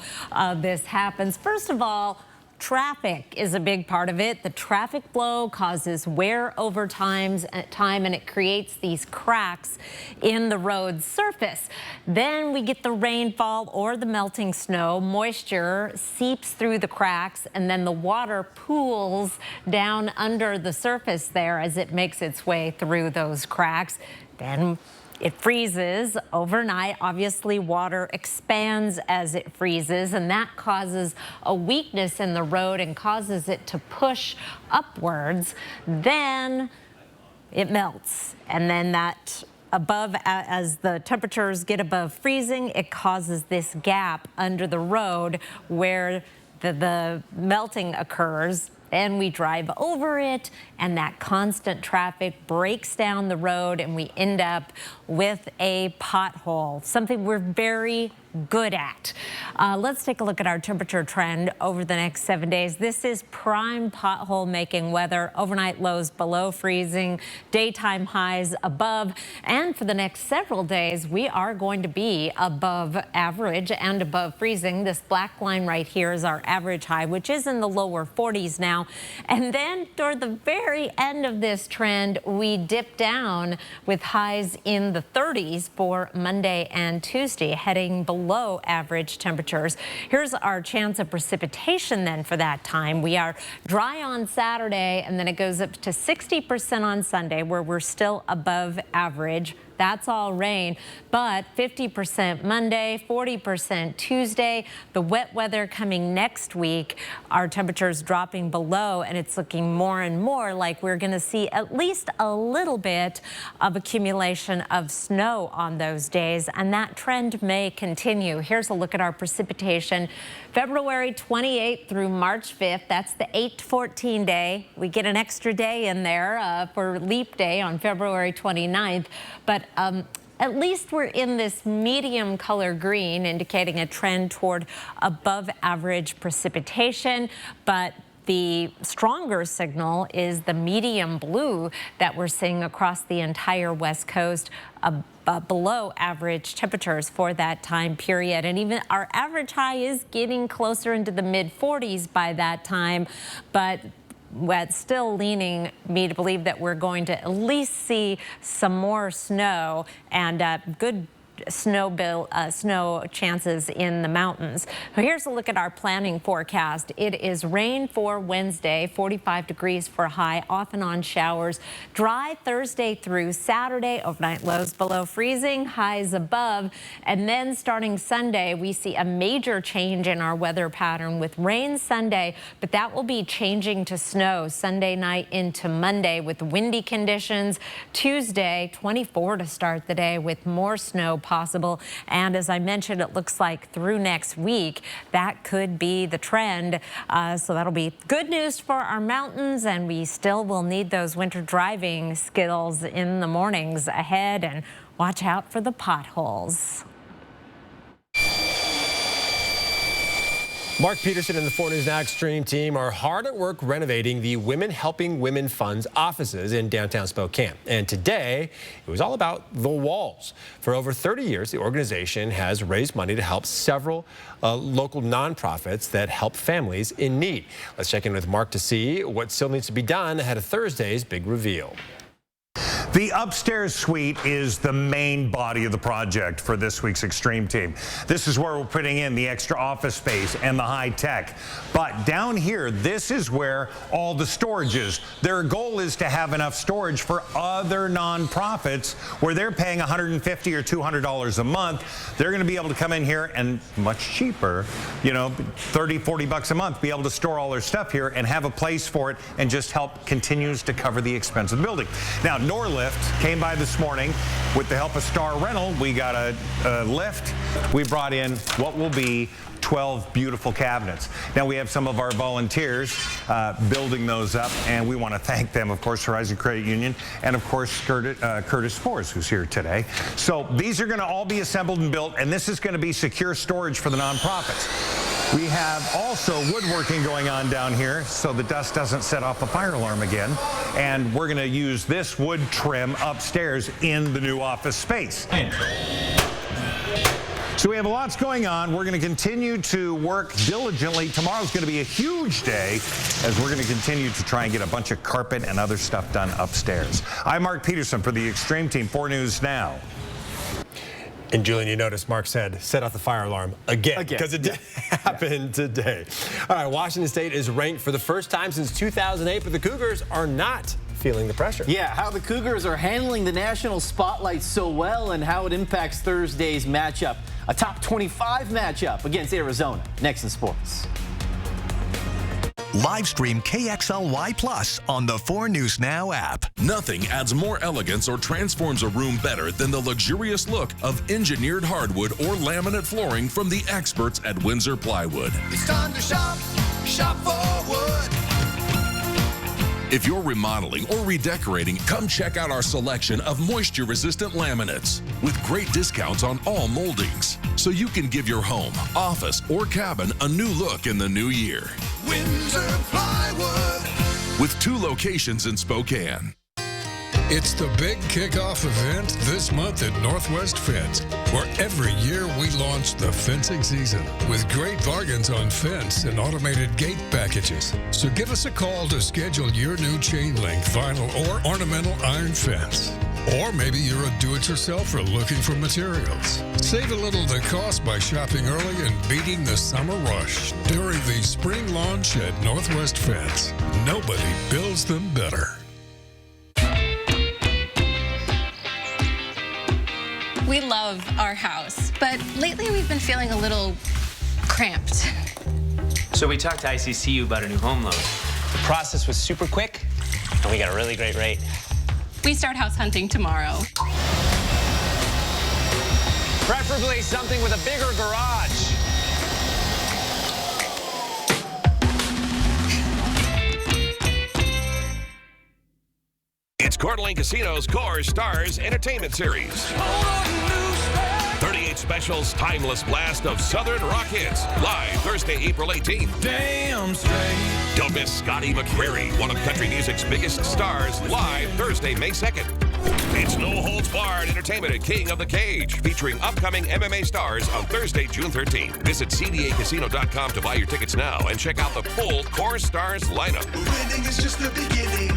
this happens. First of all, traffic is a big part of it. The traffic flow causes wear over time, and it creates these cracks in the road surface. Then we get the rainfall or the melting snow. Moisture seeps through the cracks, and then the water pools down under the surface there as it makes its way through those cracks. Then it freezes overnight. Obviously, water expands as it freezes, and that causes a weakness in the road and causes it to push upwards. Then it melts, and then that as the temperatures get above freezing, it causes this gap under the road where the melting occurs. And we drive over it, and that constant traffic breaks down the road, and we end up with a pothole, something we're very good at. Let's take a look at our temperature trend over the next 7 days. This is prime pothole making weather. Overnight lows below freezing, daytime highs above, and for the next several days we are going to be above average and above freezing. This black line right here is our average high, which is in the lower 40s now. And then toward the very end of this trend, we dip down with highs in the 30s for Monday and Tuesday, heading below average temperatures. Here's our chance of precipitation then for that time. We are dry on Saturday, and then it goes up to 60% on Sunday, where we're still above average. That's all rain, but 50% Monday, 40% Tuesday. The wet weather coming next week, our temperatures dropping below, and it's looking more and more like we're going to see at least a little bit of accumulation of snow on those days, and that trend may continue. Here's a look at our precipitation. February 28th through March 5th, that's the 8-14 day. We get an extra day in there for leap day on February 29th, but at least we're in this medium color green, indicating a trend toward above average precipitation. But the stronger signal is the medium blue that we're seeing across the entire West Coast, below average temperatures for that time period. And even our average high is getting closer into the mid-40s by that time, but that's still leaning me to believe that we're going to at least see some more snow and good snow chances in the mountains. Here's a look at our planning forecast. It is rain for Wednesday, 45 degrees for a high, off and on showers. Dry Thursday through Saturday, overnight lows below freezing, highs above. And then starting Sunday, we see a major change in our weather pattern with rain Sunday, but that will be changing to snow Sunday night into Monday with windy conditions. Tuesday, 24 to start the day with more snow possible. And as I mentioned, it looks like through next week, that could be the trend. So that'll be good news for our mountains, and we still will need those winter driving skills in the mornings ahead, and watch out for the potholes. Mark Peterson and the 4 News Now Extreme team are hard at work renovating the Women Helping Women Fund's offices in downtown Spokane. And today, it was all about the walls. For over 30 years, the organization has raised money to help several local nonprofits that help families in need. Let's check in with Mark to see what still needs to be done ahead of Thursday's big reveal. The upstairs suite is the main body of the project for this week's Extreme team. This is where we're putting in the extra office space and the high tech. But down here, this is where all the storage is. Their goal is to have enough storage for other nonprofits where they're paying $150 or $200 a month. They're going to be able to come in here and much cheaper, you know, 30, 40 bucks a month, be able to store all their stuff here and have a place for it and just help continues to cover the expense of the building. Now, Norlift lift. Came by this morning with the help of Star Rental. We got a lift. We brought in what will be 12 beautiful cabinets. Now we have some of our volunteers building those up, and we want to thank them, of course, Horizon Credit Union, and of course Curtis Spores, who's here today. So these are going to all be assembled and built, and this is going to be secure storage for the nonprofits. We have also woodworking going on down here so the dust doesn't set off a fire alarm again, and we're going to use this wood trim upstairs in the new office space. So we have lots going on. We're going to continue to work diligently. Tomorrow's going to be a huge day as we're going to continue to try and get a bunch of carpet and other stuff done upstairs. I'm Mark Peterson for the Extreme Team 4 News Now. And Julian, you noticed Mark said, set off the fire alarm again, because it did happen today. All right, Washington State is ranked for the first time since 2008, but the Cougars are not feeling the pressure. Yeah, how the Cougars are handling the national spotlight so well and how it impacts Thursday's matchup. A top 25 matchup against Arizona. Next in sports. Live stream KXLY Plus on the 4 News Now app. Nothing adds more elegance or transforms a room better than the luxurious look of engineered hardwood or laminate flooring from the experts at Windsor Plywood. It's time to shop for wood. If you're remodeling or redecorating, come check out our selection of moisture-resistant laminates with great discounts on all moldings, so you can give your home, office, or cabin a new look in the new year. Windsor Plywood. With 2 locations in Spokane. It's the big kickoff event this month at Northwest Fence, where every year we launch the fencing season with great bargains on fence and automated gate packages. So give us a call to schedule your new chain link, vinyl, or ornamental iron fence. Or maybe you're a do-it-yourselfer looking for materials. Save a little of the cost by shopping early and beating the summer rush during the spring launch at Northwest Fence. Nobody builds them better. We love our house, but lately we've been feeling a little cramped. So we talked to ICCU about a new home loan. The process was super quick, and we got a really great rate. We start house hunting tomorrow. Preferably something with a bigger garage. It's Coeur d'Alene Casino's Core Stars Entertainment Series. 38 specials, timeless blast of Southern rock hits. Live Thursday, April 18th. Damn straight. Don't miss Scotty McCreery, one of country music's biggest stars, live Thursday, May 2nd. It's No Holds Barred Entertainment at King of the Cage, featuring upcoming MMA stars on Thursday, June 13th. Visit CDAcasino.com to buy your tickets now and check out the full Core Stars lineup. Winning is just the beginning.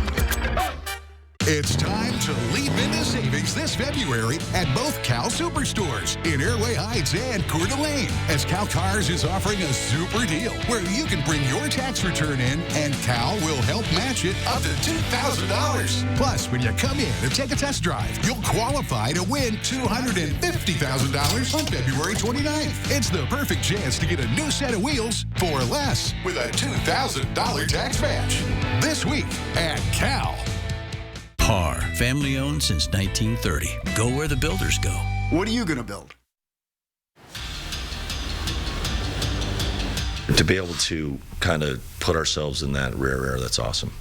It's time to leap into savings this February at both Cal Superstores in Airway Heights and Coeur d'Alene, as Cal Cars is offering a super deal where you can bring your tax return in and Cal will help match it up to $2,000. Plus, when you come in and take a test drive, you'll qualify to win $250,000 on February 29th. It's the perfect chance to get a new set of wheels for less with a $2,000 tax match. This week at Cal. Par, family owned since 1930. Go where the builders go. What are you going to build? To be able to kind of put ourselves in that rare air, that's awesome.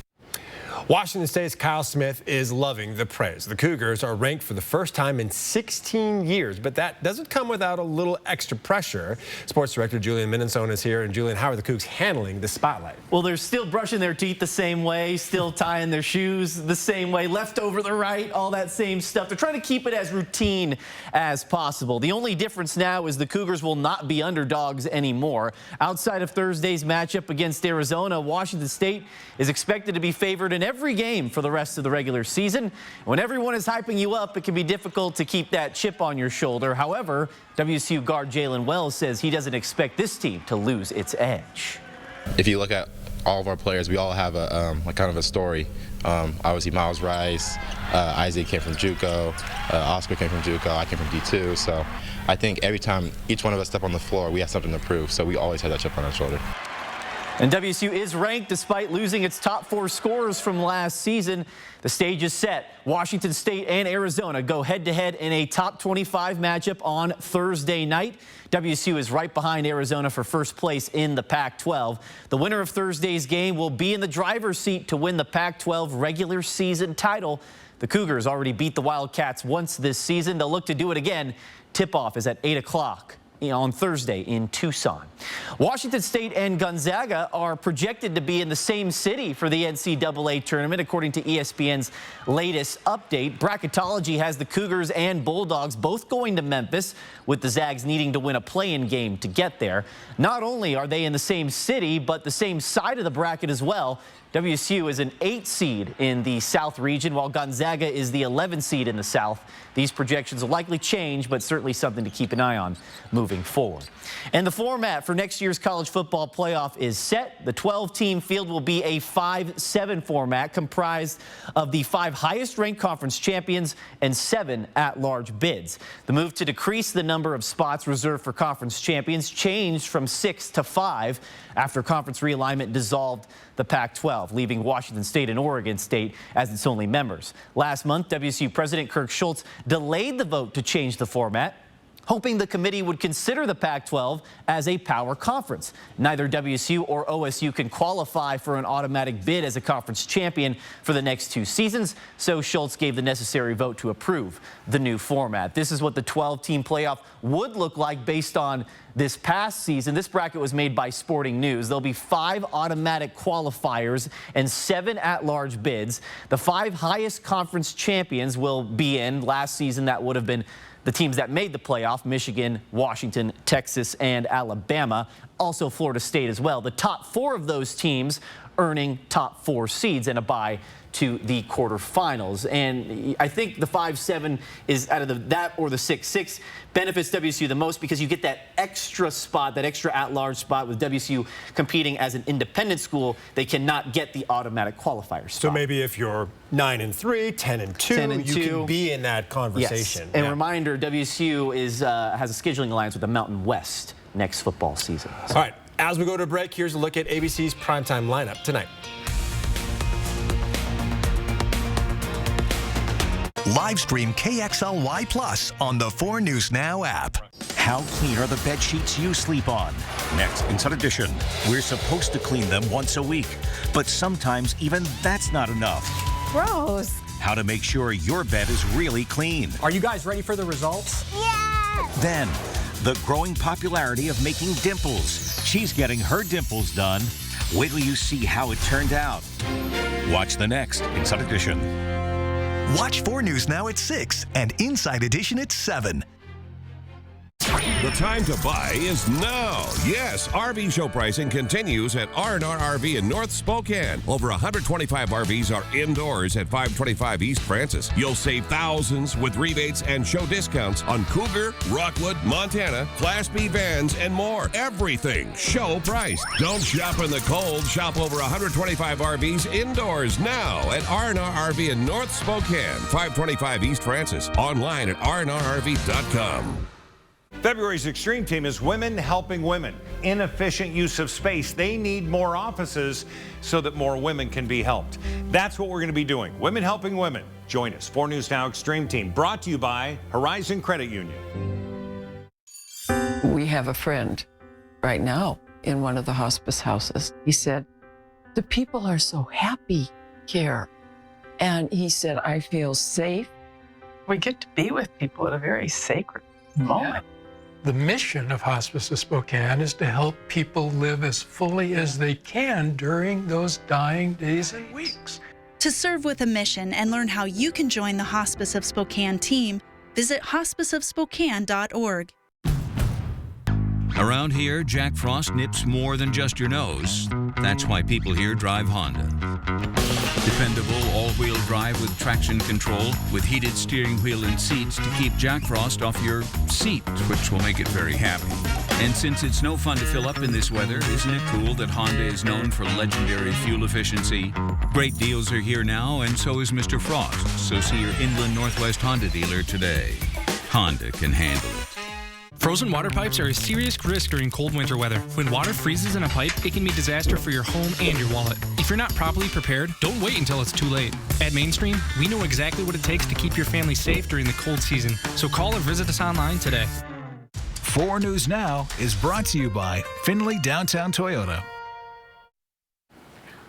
Washington State's Kyle Smith is loving the praise. The Cougars are ranked for the first time in 16 years, but that doesn't come without a little extra pressure. Sports Director Julian Minnesota is here. And Julian, how are the Cougs handling the spotlight? Well, they're still brushing their teeth the same way, still tying their shoes the same way, left over the right, all that same stuff. They're trying to keep it as routine as possible. The only difference now is the Cougars will not be underdogs anymore. Outside of Thursday's matchup against Arizona, Washington State is expected to be favored in every game for the rest of the regular season. When everyone is hyping you up, it can be difficult to keep that chip on your shoulder. However, WSU guard Jalen Wells says he doesn't expect this team to lose its edge. If you look at all of our players, we all have a kind of a story. Obviously, Miles Rice, Isaac came from JUCO, Oscar came from JUCO, I came from D2. So I think every time each one of us step on the floor, we have something to prove. So we always have that chip on our shoulder. And WSU is ranked despite losing its top 4 scorers from last season. The stage is set. Washington State and Arizona go head-to-head in a top 25 matchup on Thursday night. WSU is right behind Arizona for first place in the Pac-12. The winner of Thursday's game will be in the driver's seat to win the Pac-12 regular season title. The Cougars already beat the Wildcats once this season. They'll look to do it again. Tip-off is at 8 o'clock. On Thursday in Tucson. Washington State and Gonzaga are projected to be in the same city for the NCAA tournament, according to ESPN's latest update. Bracketology has the Cougars and Bulldogs both going to Memphis, with the Zags needing to win a play-in game to get there. Not only are they in the same city, but the same side of the bracket as well. WSU is an 8 seed in the South region, while Gonzaga is the 11 seed in the South. These projections will likely change, but certainly something to keep an eye on moving forward. And the format for next year's college football playoff is set. The 12-team field will be a 5-7 format comprised of the 5 highest-ranked conference champions and 7 at-large bids. The move to decrease the number of spots reserved for conference champions changed from 6 to 5 after conference realignment dissolved the Pac-12, leaving Washington State and Oregon State as its only members. Last month, WSU President Kirk Schultz delayed the vote to change the format, hoping the committee would consider the Pac-12 as a power conference. Neither WSU or OSU can qualify for an automatic bid as a conference champion for the next 2 seasons, so Schultz gave the necessary vote to approve the new format. This is what the 12-team playoff would look like based on this past season. This bracket was made by Sporting News. There'll be 5 automatic qualifiers and 7 at-large bids. The 5 highest conference champions will be in. Last season, that would have been the teams that made the playoff: Michigan, Washington, Texas, and Alabama. Also Florida State as well. The top 4 of those teams earning top 4 seeds and a bye to the quarterfinals. And I think the 5-7 is out of that or the 6-6 benefits WSU the most, because you get that extra spot, that extra at-large spot. With WSU competing as an independent school, they cannot get the automatic qualifier spot. So maybe if you're 9-3, 10-2, you can be in that conversation. Yes. And reminder, WSU has a scheduling alliance with the Mountain West next football season. All right, as we go to break, here's a look at ABC's primetime lineup tonight. Live stream KXLY Plus on the 4 News Now app. How clean are the bed sheets you sleep on? Next, Inside Edition. We're supposed to clean them once a week, but sometimes even that's not enough. Gross. How to make sure your bed is really clean. Are you guys ready for the results? Yeah! Then, the growing popularity of making dimples. She's getting her dimples done. Wait till you see how it turned out. Watch the next Inside Edition. Watch 4 News Now at 6 and Inside Edition at 7. The time to buy is now. Yes, RV show pricing continues at R&R RV in North Spokane. Over 125 RVs are indoors at 525 East Francis. You'll save thousands with rebates and show discounts on Cougar, Rockwood, Montana, Class B vans, and more. Everything show priced. Don't shop in the cold. Shop over 125 RVs indoors now at R&R RV in North Spokane, 525 East Francis. Online at rnrrv.com. February's Extreme Team is Women Helping Women. Inefficient use of space. They need more offices so that more women can be helped. That's what we're going to be doing. Women Helping Women. Join us. 4 News Now Extreme Team, brought to you by Horizon Credit Union. We have a friend right now in one of the hospice houses. He said, the people are so happy here. And he said, I feel safe. We get to be with people at a very sacred moment. The mission of Hospice of Spokane is to help people live as fully as they can during those dying days and weeks. To serve with a mission and learn how you can join the Hospice of Spokane team, visit hospiceofspokane.org. Around here, Jack Frost nips more than just your nose. That's why people here drive Honda. Dependable all-wheel drive with traction control, with heated steering wheel and seats to keep Jack Frost off your seat, which will make it very happy. And since it's no fun to fill up in this weather, isn't it cool that Honda is known for legendary fuel efficiency? Great deals are here now, and so is Mr. Frost. So see your Inland Northwest Honda dealer today. Honda can handle it. Frozen water pipes are a serious risk during cold winter weather. When water freezes in a pipe, it can be a disaster for your home and your wallet. If you're not properly prepared, don't wait until it's too late. At Mainstream, we know exactly what it takes to keep your family safe during the cold season. So call or visit us online today. 4 News Now is brought to you by Findlay Downtown Toyota.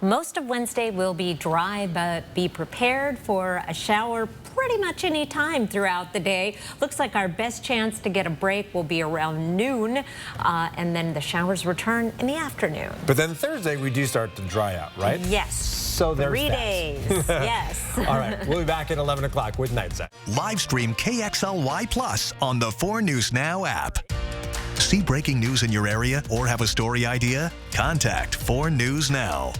Most of Wednesday will be dry, but be prepared for a shower pretty much any time throughout the day. Looks like our best chance to get a break will be around noon, and then the showers return in the afternoon. But then Thursday, we do start to dry out, right? Yes. So there's 3 days. Yes. All right. We'll be back at 11 o'clock with Night Set. Live stream KXLY Plus on the 4 News Now app. See breaking news in your area or have a story idea? Contact 4 News Now.